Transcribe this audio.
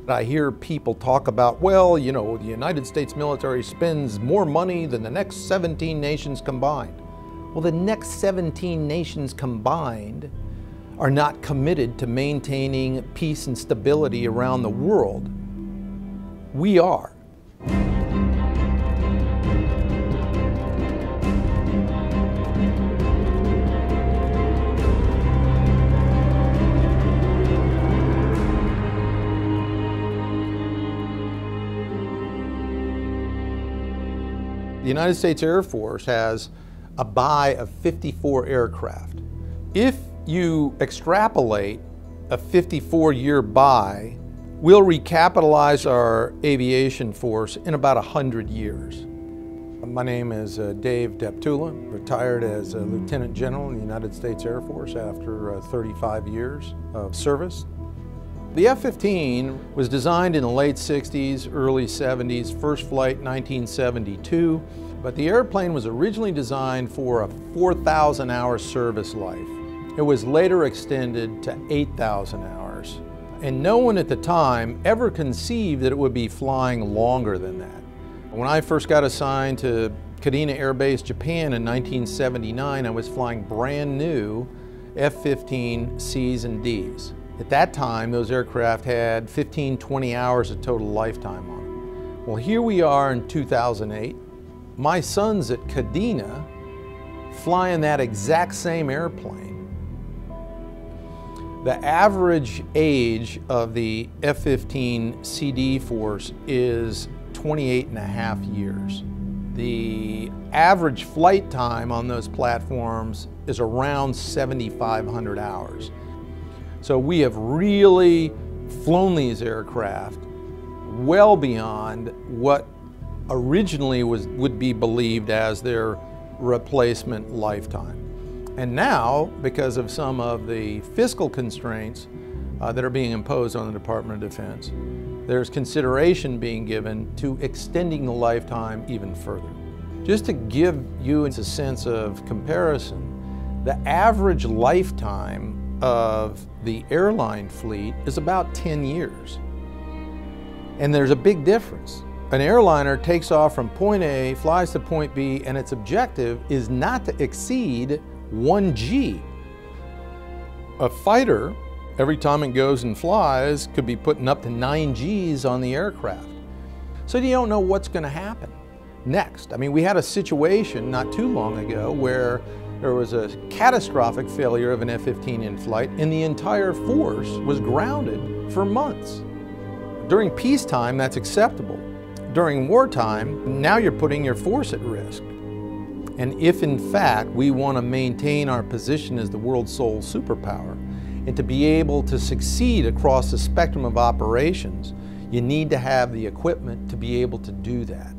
I hear people talk about, well, you know, the United States military spends more money than the next 17 nations combined. Well, the next 17 nations combined are not committed to maintaining peace and stability around the world. We are. The United States Air Force has a buy of 54 aircraft. If you extrapolate a 54-year buy, we'll recapitalize our aviation force in about 100 years. My name is Dave Deptula, retired as a Lieutenant General in the United States Air Force after 35 years of service. The F-15 was designed in the late 60s, early 70s, first flight 1972, but the airplane was originally designed for a 4,000-hour service life. It was later extended to 8,000 hours, and no one at the time ever conceived that it would be flying longer than that. When I first got assigned to Kadena Air Base, Japan in 1979, I was flying brand new F-15 Cs and Ds. At that time, those aircraft had 15, 20 hours of total lifetime on them. Well, here we are in 2008. My son's at Kadena flying that exact same airplane. The average age of the F-15 CD force is 28 and a half years. The average flight time on those platforms is around 7,500 hours. So we have really flown these aircraft well beyond what originally would be believed as their replacement lifetime. And now, because of some of the fiscal constraints that are being imposed on the Department of Defense, there's consideration being given to extending the lifetime even further. Just to give you a sense of comparison, the average lifetime of the airline fleet is about 10 years. And there's a big difference. An airliner takes off from point A, flies to point B, and its objective is not to exceed 1 G. A fighter, every time it goes and flies, could be putting up to 9 Gs on the aircraft. So you don't know what's going to happen next. I mean, we had a situation not too long ago where there was a catastrophic failure of an F-15 in flight, and the entire force was grounded for months. During peacetime, that's acceptable. During wartime, now you're putting your force at risk. And if in fact we want to maintain our position as the world's sole superpower, and to be able to succeed across the spectrum of operations, you need to have the equipment to be able to do that.